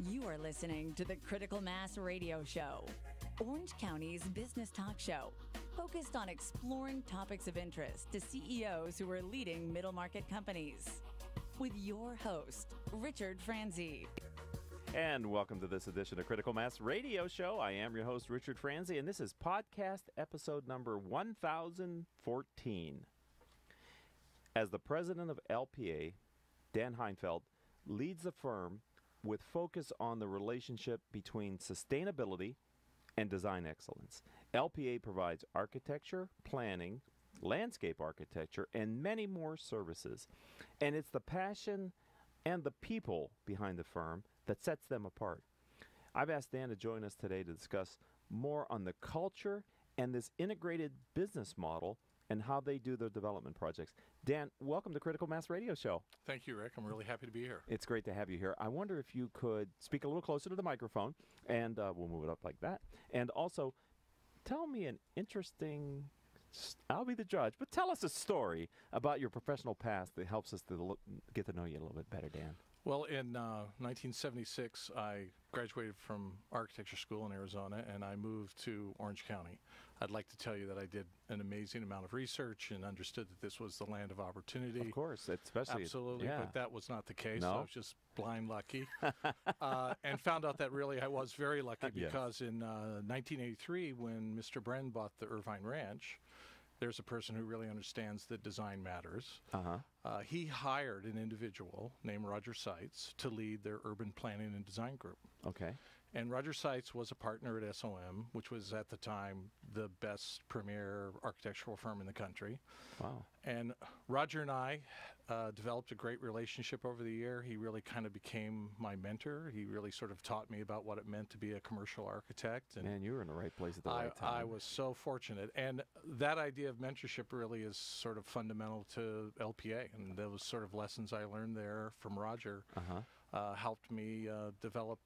You are listening to the Critical Mass Radio Show, Orange County's business talk show, focused on exploring topics of interest to CEOs who are leading middle market companies. With your host, Richard Franzi. And welcome to this edition of Critical Mass Radio Show. I am your host, Richard Franzi, and this is podcast episode number 1014. As the president of LPA, Dan Heinfeld leads the firm with focus on the relationship between sustainability and design excellence. LPA provides architecture, planning, landscape architecture, and many more services. And it's the passion and the people behind the firm that sets them apart. I've asked Dan to join us today to discuss more on the culture and this integrated business model and how they do their development projects. Dan, welcome to Critical Mass Radio Show. Thank you, Rick. I'm really happy to be here. It's great to have you here. I wonder if you could speak a little closer to the microphone, and we'll move it up like that. And also, tell me an interesting, I'll be the judge, but tell us a story about your professional past that helps us to get to know you a little bit better, Dan. Well, in 1976, I graduated from architecture school in Arizona, and I moved to Orange County. I'd like to tell you that I did an amazing amount of research and understood that this was the land of opportunity. Of course, especially. Absolutely, yeah. But that was not the case. No? I was just blind lucky. And found out that really I was very lucky because in 1983, when Mr. Bren bought the Irvine Ranch, there's a person who really understands that design matters. He hired an individual named Roger Seitz to lead their urban planning and design group. Okay. And Roger Seitz was a partner at SOM, which was at the time the best premier architectural firm in the country. Wow. And Roger and I developed a great relationship over the year. He really kind of became my mentor. He really sort of taught me about what it meant to be a commercial architect. And man, you were in the right place at the right time. I was so fortunate. And that idea of mentorship really is sort of fundamental to LPA. And those sort of lessons I learned there from Roger helped me develop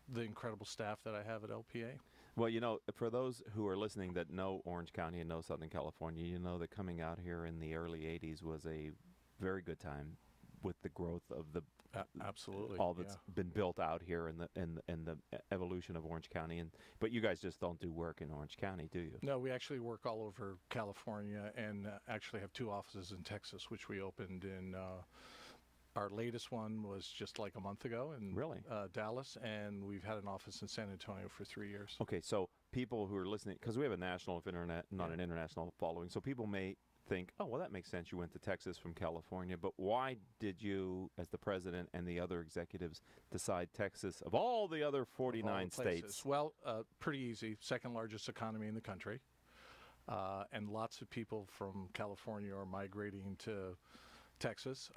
the incredible staff that I have at LPA. Well, you know, for those who are listening that know Orange County and know Southern California, you know that coming out here in the early 80s was a very good time with the growth of the absolutely all that's been built out here and the evolution of Orange County. But you guys just don't do work in Orange County, do you? No, we actually work all over California and actually have 2 offices in Texas, which we opened in our latest one was just like a month ago in Dallas, and we've had an office in San Antonio for 3 years. Okay, so people who are listening, because we have a national, if internet, not an international following, so people may think, oh, well, that makes sense. You went to Texas from California, but why did you, as the president and the other executives, decide Texas of all the other 49 states? Well, pretty easy. Second largest economy in the country, and lots of people from California are migrating to Texas.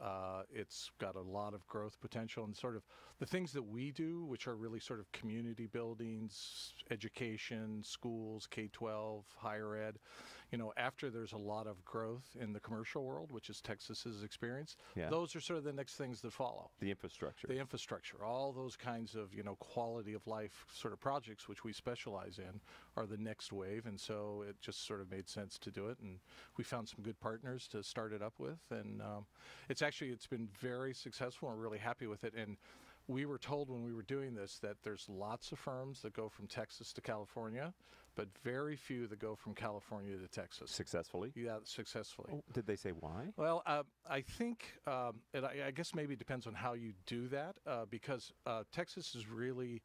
It's got a lot of growth potential, and sort of the things that we do, which are really sort of community buildings, education, schools, K-12, higher ed, you know, after there's a lot of growth in the commercial world, which is Texas's experience, those are sort of the next things that follow. The infrastructure. The infrastructure. All those kinds of, you know, quality of life sort of projects, which we specialize in, are the next wave, and so it just sort of made sense to do it, and we found some good partners to start it up with, and it's been very successful. We're really happy with it. And we were told when we were doing this that there's lots of firms that go from Texas to California, but very few that go from California to Texas. Successfully? Yeah, successfully. Oh, did they say why? Well, I think, I guess maybe it depends on how you do that, because Texas is really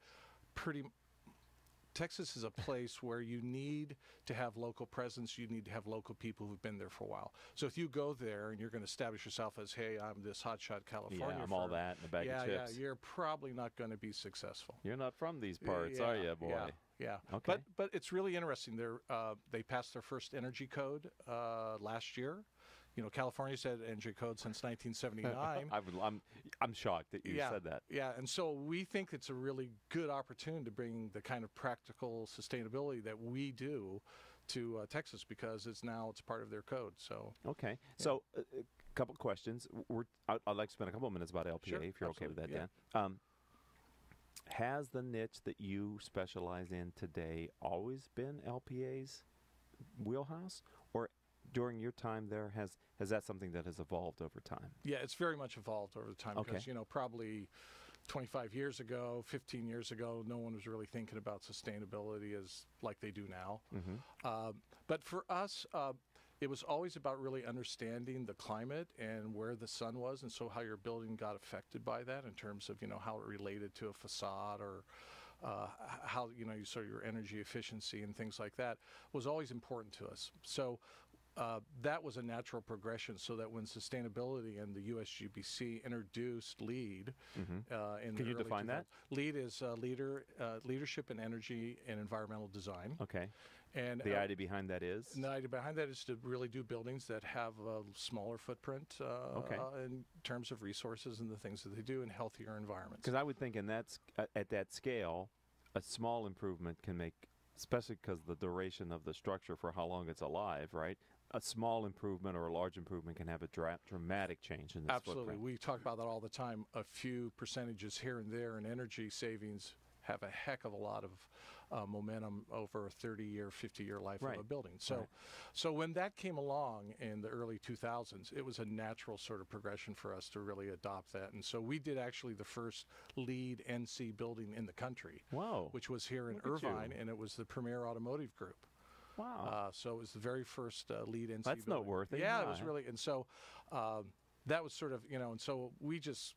Texas is a place where you need to have local presence. You need to have local people who've been there for a while. So if you go there and you're going to establish yourself as, hey, I'm this hotshot California I'm all that in a bag of chips. Yeah, you're probably not going to be successful. You're not from these parts, are you, boy? Yeah. Okay. But it's really interesting. They passed their first energy code last year. You know, California's had energy code since 1979. I'm shocked that you said that. Yeah, and so we think it's a really good opportunity to bring the kind of practical sustainability that we do to Texas, because it's part of their code. So okay, so a couple questions. I'd like to spend a couple of minutes about LPA, if you're okay with that, Dan. Has the niche that you specialize in today always been LPA's wheelhouse, or during your time there, has that something that has evolved over time? Yeah, it's very much evolved over time, because, you know, probably 25 years ago, 15 years ago, no one was really thinking about sustainability as like they do now. But for us, it was always about really understanding the climate and where the sun was, and so how your building got affected by that in terms of, how it related to a facade or how, you sort of your energy efficiency and things like that was always important to us. So that was a natural progression, so that when sustainability and the USGBC introduced LEED in Can you define that? LEED is leadership in energy and environmental design. Okay. And the idea behind that is? The idea behind that is to really do buildings that have a smaller footprint in terms of resources and the things that they do in healthier environments. Because I would think at that scale, a small improvement can make, especially because the duration of the structure for how long it's alive, right? A small improvement or a large improvement can have a dramatic change in this Absolutely. footprint. We talk about that all the time. A few percentages here and there in energy savings have a heck of a lot of momentum over a 30-year, 50-year life of a building. So when that came along in the early 2000s, it was a natural sort of progression for us to really adopt that. And so we did actually the first LEED NC building in the country, which was here in Irvine, and it was the Premier Automotive Group. Wow. So it was the very first LEED NC That's building. noteworthy. Yeah, it was really, and so that was sort of, and so we just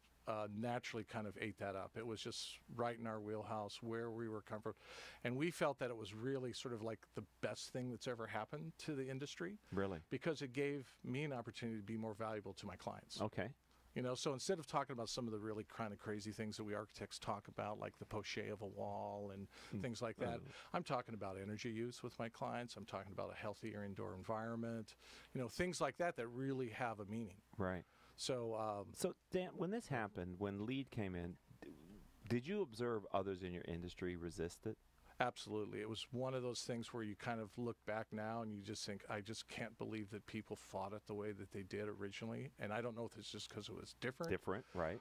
naturally kind of ate that up. It was just right in our wheelhouse where we were comfortable. And we felt that it was really sort of like the best thing that's ever happened to the industry. Really? Because it gave me an opportunity to be more valuable to my clients. Okay. So instead of talking about some of the really kind of crazy things that we architects talk about, like the poché of a wall and things like that, I'm talking about energy use with my clients. I'm talking about a healthier indoor environment, things like that that really have a meaning. Right. So, so Dan, when this happened, when LEED came in, did you observe others in your industry resist it? Absolutely. It was one of those things where you kind of look back now and you just think, I just can't believe that people fought it the way that they did originally. And I don't know if it's just because it was different. Different, right.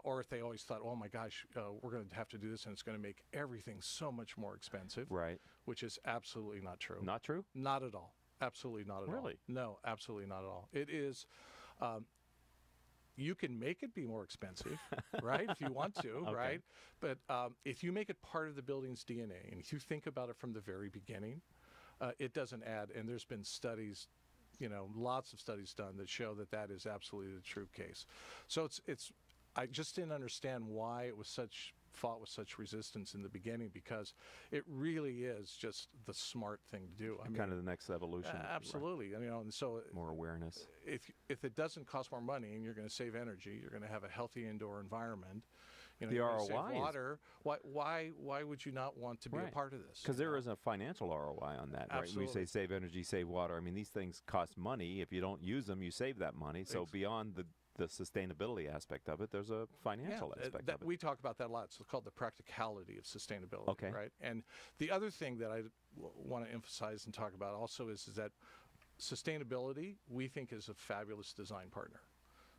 Or if they always thought, oh my gosh, we're going to have to do this and it's going to make everything so much more expensive. Right. Which is absolutely not true. Not true? Not at all. Absolutely not at all. Really? No, absolutely not at all. It is... you can make it be more expensive, right, if you want to, right? But if you make it part of the building's DNA, and if you think about it from the very beginning, it doesn't add. And there's been studies, lots of studies done that show that that is absolutely the true case. So I just didn't understand why it was fought with such resistance in the beginning, because it really is just the smart thing to do. I mean, kind of the next evolution. Absolutely. Right. And so more awareness. If it doesn't cost more money and you're going to save energy, you're going to have a healthy indoor environment. The ROI save water. Why would you not want to be a part of this? Because there is a financial ROI on that, right? Absolutely. We say save energy, save water. I mean, these things cost money. If you don't use them, you save that money. So beyond the sustainability aspect of it, there's a financial aspect of it. We talk about that a lot. It's called the practicality of sustainability, right? And the other thing that I want to emphasize and talk about also is that sustainability, we think, is a fabulous design partner.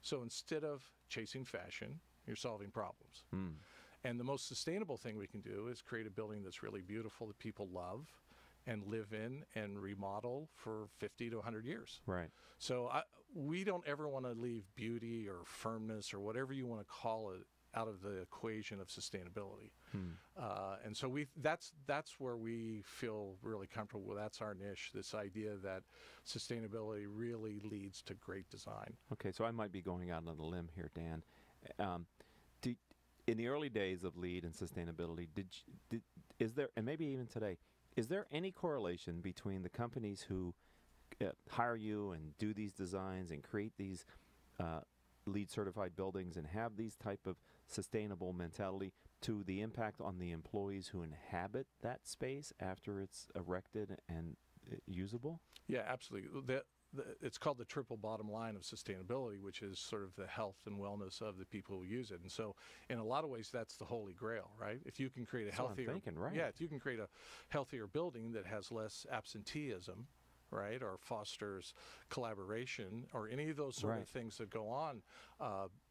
So instead of chasing fashion, you're solving problems. And the most sustainable thing we can do is create a building that's really beautiful that people love and live in and remodel for 50 to 100 years. Right. So we don't ever want to leave beauty or firmness or whatever you want to call it out of the equation of sustainability. And so that's where we feel really comfortable with. That's our niche, this idea that sustainability really leads to great design. Okay, so I might be going out on a limb here, Dan. In the early days of LEED and sustainability, is there, and maybe even today, is there any correlation between the companies who hire you and do these designs and create these LEED certified buildings and have these type of sustainable mentality to the impact on the employees who inhabit that space after it's erected and usable? Yeah, absolutely. It's called the triple bottom line of sustainability, which is sort of the health and wellness of the people who use it. And so in a lot of ways, that's the holy grail, right? If you can create a healthier, if you can create a healthier building that has less absenteeism, right, or fosters collaboration, or any of those sort of things that go on,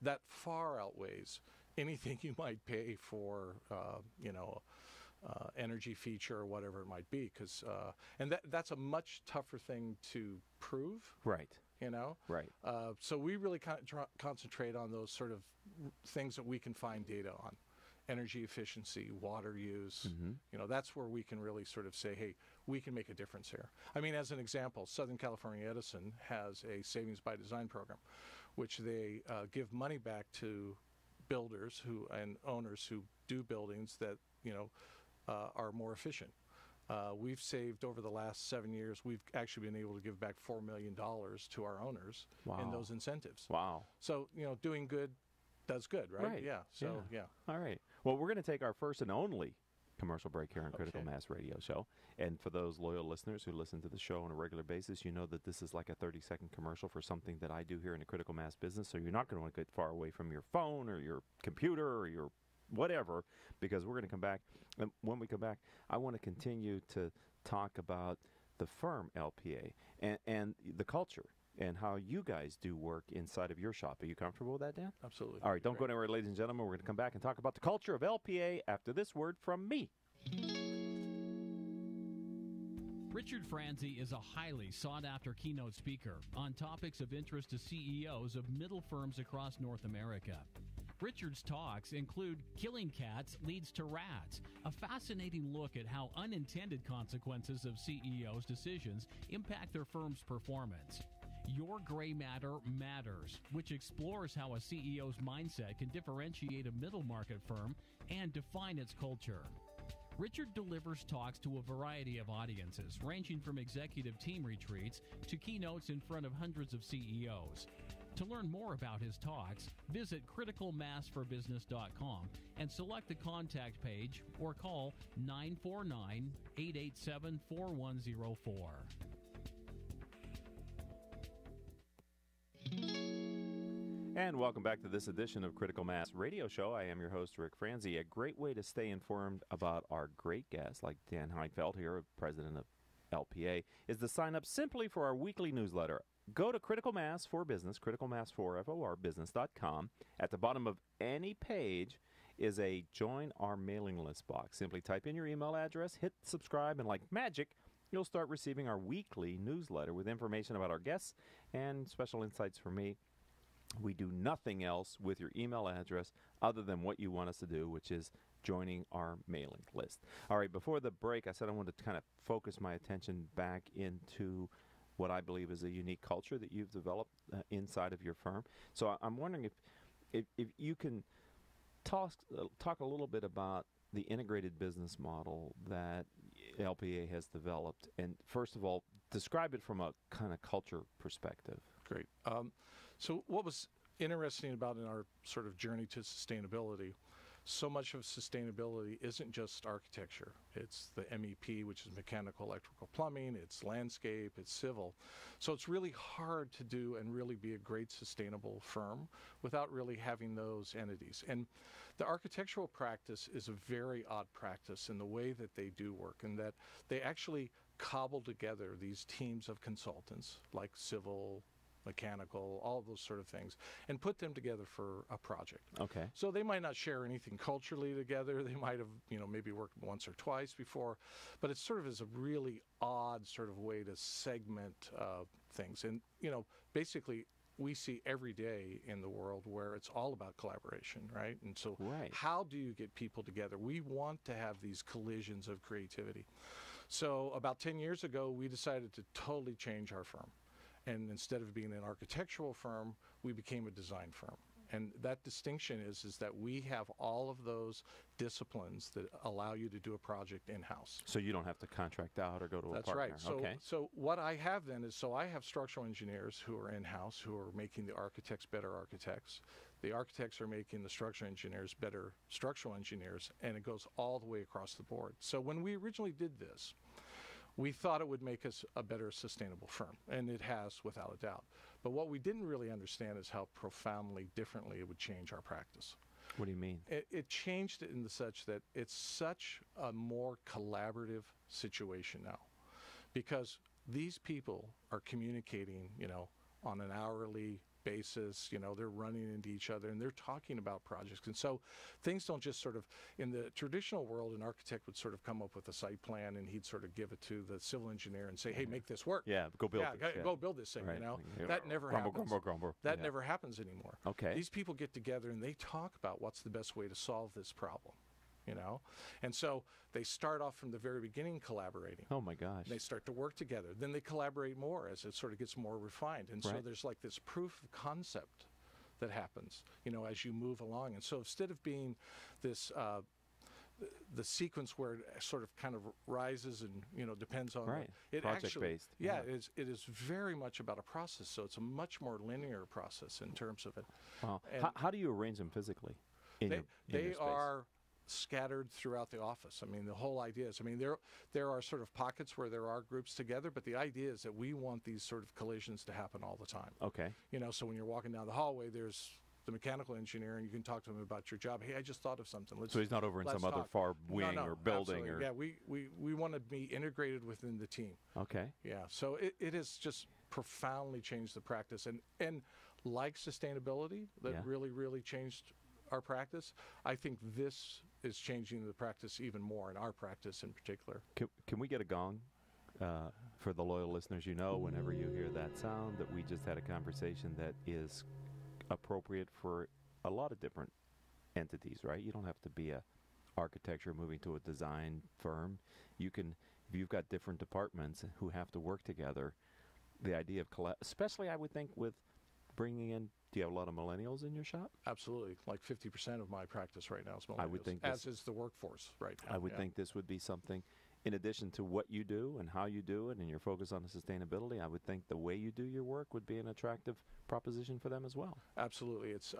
that far outweighs anything you might pay for, energy feature or whatever it might be, because and that's a much tougher thing to prove. Right. So we really concentrate on those sort of things that we can find data on. Energy efficiency, water use, that's where we can really sort of say, hey, we can make a difference here. I mean, as an example, Southern California Edison has a savings by design program, which they give money back to builders and owners who do buildings that, are more efficient. We've saved over the last 7 years, we've actually been able to give back $4 million to our owners in those incentives. Wow. So, doing good does good, right? Yeah. So, yeah. All right. Well, we're going to take our first and only commercial break here on Critical Mass Radio Show. And for those loyal listeners who listen to the show on a regular basis, you know that this is like a 30-second commercial for something that I do here in the Critical Mass business. So you're not going to want to get far away from your phone or your computer or your whatever, because we're going to come back. And when we come back, I want to continue to talk about the firm LPA and the culture and how you guys do work inside of your shop. Are you comfortable with that, Dan? Absolutely. All right, don't go anywhere, ladies and gentlemen. We're going to come back and talk about the culture of LPA after this word from me. Richard Franzi is a highly sought-after keynote speaker on topics of interest to CEOs of middle firms across North America. Richard's talks include Killing Cats Leads to Rats, a fascinating look at how unintended consequences of CEOs' decisions impact their firm's performance. Your Gray Matter Matters, which explores how a CEO's mindset can differentiate a middle market firm and define its culture. Richard delivers talks to a variety of audiences, ranging from executive team retreats to keynotes in front of hundreds of CEOs. To learn more about his talks, visit criticalmassforbusiness.com and select the contact page or call 949-887-4104. And welcome back to this edition of Critical Mass Radio Show. I am your host, Rick Franzi. A great way to stay informed about our great guests, like Dan Heinfeld here, president of LPA, is to sign up simply for our weekly newsletter. Go to Critical Mass for Business, criticalmass4business.com. At the bottom of any page is a Join Our Mailing List box. Simply type in your email address, hit subscribe, and like magic, you'll start receiving our weekly newsletter with information about our guests and special insights from me. We do nothing else with your email address other than what you want us to do, which is joining our mailing list. All right, before the break, I said I wanted to kind of focus my attention back into what I believe is a unique culture that you've developed inside of your firm. So I'm wondering if you can talk a little bit about the integrated business model that LPA has developed. And first of all, describe it from a kind of culture perspective. Great. So what was interesting about in our sort of journey to sustainability, so much of sustainability isn't just architecture. It's the MEP, which is mechanical, electrical, plumbing, it's landscape, it's civil. So it's really hard to do and really be a great sustainable firm without really having those entities. And the architectural practice is a very odd practice in the way that they do work, in that they actually cobble together these teams of consultants like civil, mechanical, all of those sort of things, and put them together for a project. Okay. So they might not share anything culturally together. They might have, maybe worked once or twice before, but it sort of is a really odd sort of way to segment things. And, basically, we see every day in the world where it's all about collaboration, right? And so how do you get people together? We want to have these collisions of creativity. So about 10 years ago, we decided to totally change our firm. And instead of being an architectural firm, we became a design firm. And that distinction is that we have all of those disciplines that allow you to do a project in-house. So you don't have to contract out or go to a partner. That's right. So what I have then is, I have structural engineers who are in-house who are making the architects better architects. The architects are making the structural engineers better structural engineers, and it goes all the way across the board. So when we originally did this, we thought it would make us a better sustainable firm, and it has without a doubt. But what we didn't really understand is how profoundly differently it would change our practice. What do you mean? It changed it in the such that it's such a more collaborative situation now, because these people are communicating, on an hourly, basis. They're running into each other and they're talking about projects. And so things don't just sort of, in the traditional world, an architect would sort of come up with a site plan and he'd sort of give it to the civil engineer and say, hey, make this work. Yeah, go build this. Go build this thing, Right. That never happens. Grumble. That never happens anymore. Okay. These people get together and they talk about what's the best way to solve this problem. And so they start off from the very beginning collaborating. Oh my gosh. They start to work together. Then they collaborate more as it sort of gets more refined. And so Right. there's like this proof of concept that happens, as you move along. And so instead of being this, the sequence where it sort of kind of rises and, depends on Right. it Project-based. actually, it is very much about a process. So it's a much more linear process in terms of it. Wow. And How do you arrange them physically? In your they space? are scattered throughout the office. I mean, the whole idea is, there are sort of pockets where there are groups together, but the idea is that we want these sort of collisions to happen all the time. Okay. So when you're walking down the hallway, there's the mechanical engineer, and you can talk to him about your job. Hey, I just thought of something. So he's not over in some other far wing or building absolutely. Yeah, we want to be integrated within the team. Okay. Yeah, so it has just profoundly changed the practice, and like sustainability, that really changed our practice. I think this is changing the practice even more, in our practice in particular. Can we get a gong for the loyal listeners? Whenever you hear that sound, that we just had a conversation that is appropriate for a lot of different entities, right? You don't have to be a architecture moving to a design firm. You can, if you've got different departments who have to work together, the idea of especially I would think with bringing in, do you have a lot of millennials in your shop? Absolutely. Like 50% of my practice right now is millennials, I would think as is the workforce right now. I would think this would be something, in addition to what you do and how you do it and your focus on the sustainability, I would think the way you do your work would be an attractive proposition for them as well. Absolutely. It's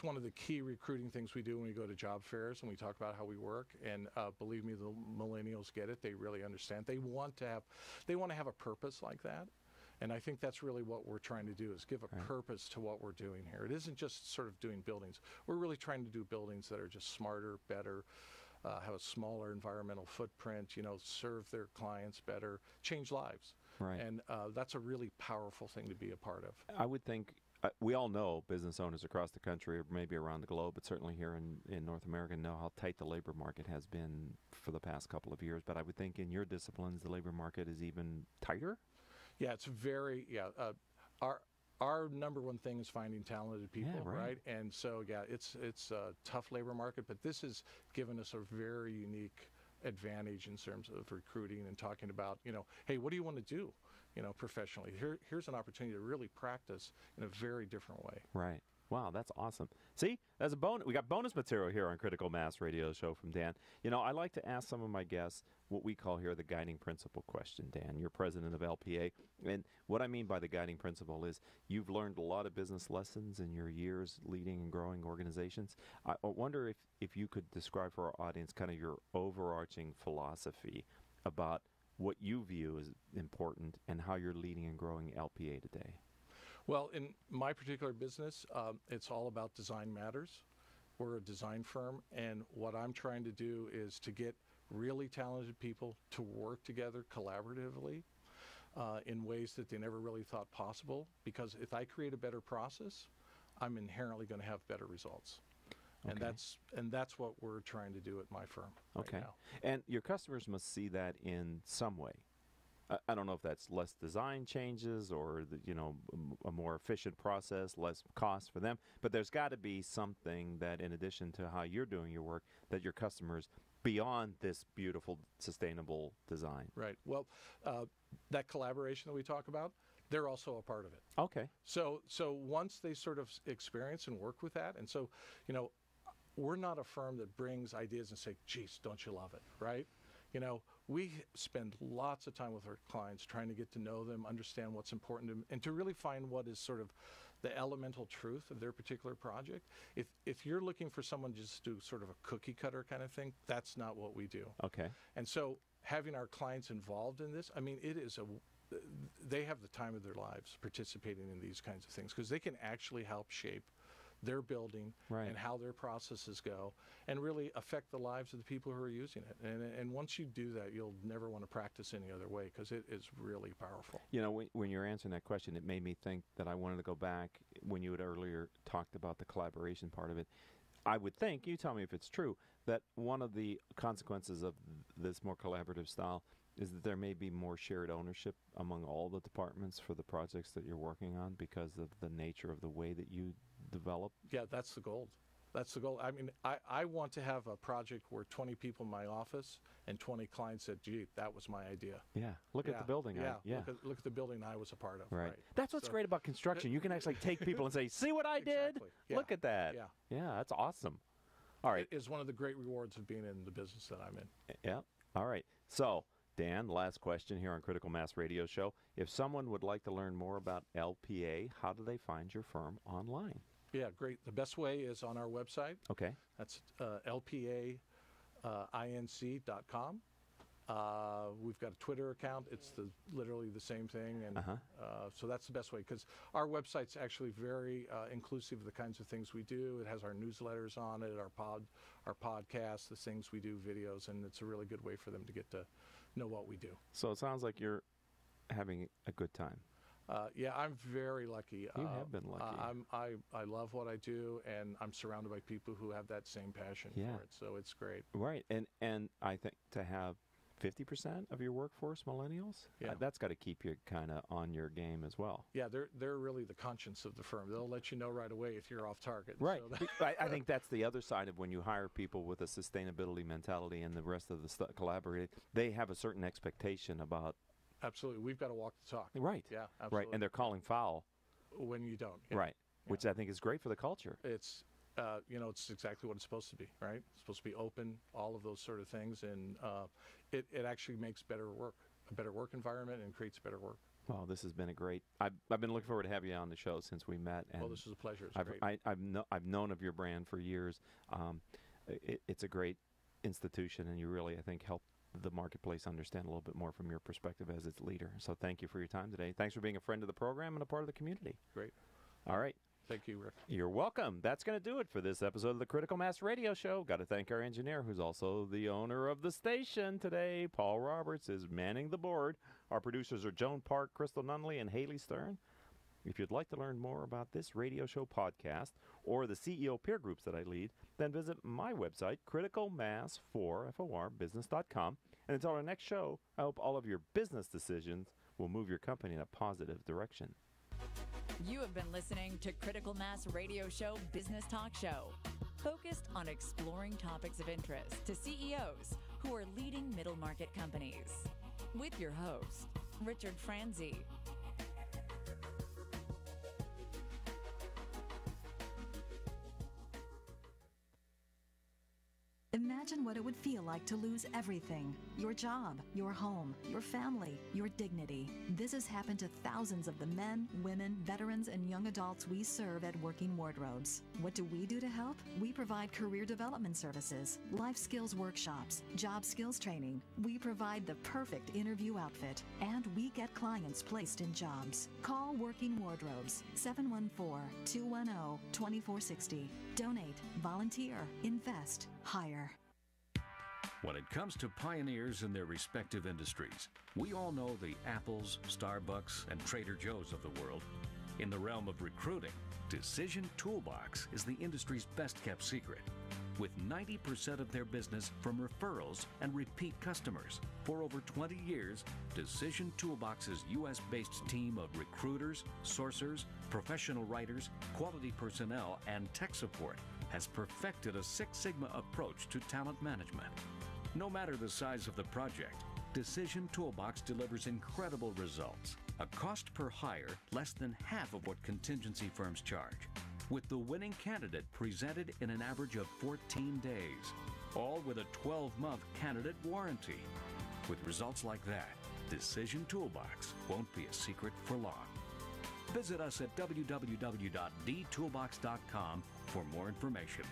one of the key recruiting things we do when we go to job fairs and we talk about how we work. And believe me, the millennials get it. They really understand. They want to have a purpose like that. And I think that's really what we're trying to do, is give a purpose to what we're doing here. It isn't just sort of doing buildings. We're really trying to do buildings that are just smarter, better, have a smaller environmental footprint, serve their clients better, change lives. Right. And that's a really powerful thing to be a part of. I would think, we all know business owners across the country, or maybe around the globe, but certainly here in North America, know how tight the labor market has been for the past couple of years. But I would think in your disciplines, the labor market is even tighter? Yeah, it's very, our number one thing is finding talented people, right? And so, it's a tough labor market, but this has given us a very unique advantage in terms of recruiting and talking about, hey, what do you want to do, professionally? Here's an opportunity to really practice in a very different way. Right. Wow, that's awesome. See, that's a bonus. We got bonus material here on Critical Mass Radio Show from Dan. I like to ask some of my guests what we call here the guiding principle question, Dan. You're president of LPA. And what I mean by the guiding principle is you've learned a lot of business lessons in your years leading and growing organizations. I wonder if you could describe for our audience kind of your overarching philosophy about what you view as important and how you're leading and growing LPA today. Well, in my particular business, it's all about design matters. We're a design firm, and what I'm trying to do is to get really talented people to work together collaboratively in ways that they never really thought possible, because if I create a better process, I'm inherently going to have better results. Okay. And that's what we're trying to do at my firm right now. And your customers must see that in some way. I don't know if that's less design changes or a more efficient process, less cost for them, but there's got to be something that, in addition to how you're doing your work, that your customers, beyond this beautiful, sustainable design. Right. Well, that collaboration that we talk about, they're also a part of it. Okay. So once they sort of experience and work with that, and so, we're not a firm that brings ideas and say, geez, don't you love it, right? We spend lots of time with our clients trying to get to know them, understand what's important to them, and to really find what is sort of the elemental truth of their particular project. If you're looking for someone just to do sort of a cookie cutter kind of thing, that's not what we do. Okay. And so having our clients involved in this, I mean, they have the time of their lives participating in these kinds of things, because they can actually help shape their building Right. and how their processes go, and really affect the lives of the people who are using it. And once you do that, you'll never want to practice any other way, because it is really powerful. You know, when you're answering that question, it made me think that I wanted to go back when you had earlier talked about the collaboration part of it. I would think, you tell me if it's true, that one of the consequences of this more collaborative style is that there may be more shared ownership among all the departments for the projects that you're working on because of the nature of the way that you develop. Yeah, that's the goal. That's the goal. I mean, I want to have a project where 20 people in my office and 20 clients said, gee, that was my idea. Yeah, look at the building. Yeah, look at the building I was a part of. Right. That's what's great about construction. You can actually take people and say, see what I did? Exactly. Yeah. Look at that. Yeah, that's awesome. All right. It is one of the great rewards of being in the business that I'm in. Yeah. All right. So, Dan, last question here on Critical Mass Radio Show. If someone would like to learn more about LPA, how do they find your firm online? Yeah, great. The best way is on our website. Okay. That's lpainc.com. We've got a Twitter account. It's literally the same thing, and so that's the best way, because our website's actually very inclusive of the kinds of things we do. It has our newsletters on it, our podcasts, the things we do, videos, and it's a really good way for them to get to know what we do. So it sounds like you're having a good time. Yeah, I'm very lucky. You have been lucky. I love what I do, and I'm surrounded by people who have that same passion for it, so it's great. Right, and I think to have 50% of your workforce millennials, that's got to keep you kind of on your game as well. Yeah, they're really the conscience of the firm. They'll let you know right away if you're off target. Right. So I think that's the other side of when you hire people with a sustainability mentality and the rest of the collaborating. They have a certain expectation about. Absolutely. We've got to walk the talk. Right. Yeah, absolutely. Right, and they're calling foul. When you don't. Yeah. Right, which I think is great for the culture. It's, it's exactly what it's supposed to be, right? It's supposed to be open, all of those sort of things, and it actually makes a better work environment, and creates better work. Well, this has been a great. I've been looking forward to having you on the show since we met. And well, this is a pleasure. It's great. I've known of your brand for years. It's a great institution, and you really, I think, help the marketplace understand a little bit more from your perspective as its leader. So thank you for your time today. Thanks for being a friend of the program and a part of the community. Great. All right. Thank you, Rick. You're welcome. That's going to do it for this episode of the Critical Mass Radio Show. Got to thank our engineer, who's also the owner of the station today. Paul Roberts is manning the board. Our producers are Joan Park, Crystal Nunley, and Haley Stern. If you'd like to learn more about this radio show podcast or the CEO peer groups that I lead, then visit my website, criticalmass4business.com. And until our next show, I hope all of your business decisions will move your company in a positive direction. You have been listening to Critical Mass Radio Show Business Talk Show, focused on exploring topics of interest to CEOs who are leading middle market companies. With your host, Richard Franzi. Imagine what it would feel like to lose everything. Your job, your home, your family, your dignity. This has happened to thousands of the men, women, veterans, and young adults we serve at Working Wardrobes. What do we do to help? We provide career development services, life skills workshops, job skills training. We provide the perfect interview outfit, and we get clients placed in jobs. Call Working Wardrobes, 714-210-2460. Donate, volunteer, invest, hire. When it comes to pioneers in their respective industries, we all know the Apples, Starbucks, and Trader Joe's of the world. In the realm of recruiting, Decision Toolbox is the industry's best-kept secret, with 90% of their business from referrals and repeat customers. For over 20 years, Decision Toolbox's U.S.-based team of recruiters, sourcers, professional writers, quality personnel, and tech support has perfected a Six Sigma approach to talent management. No matter the size of the project, Decision Toolbox delivers incredible results. A cost per hire less than half of what contingency firms charge, with the winning candidate presented in an average of 14 days, all with a 12-month candidate warranty. With results like that, Decision Toolbox won't be a secret for long. Visit us at www.dtoolbox.com for more information.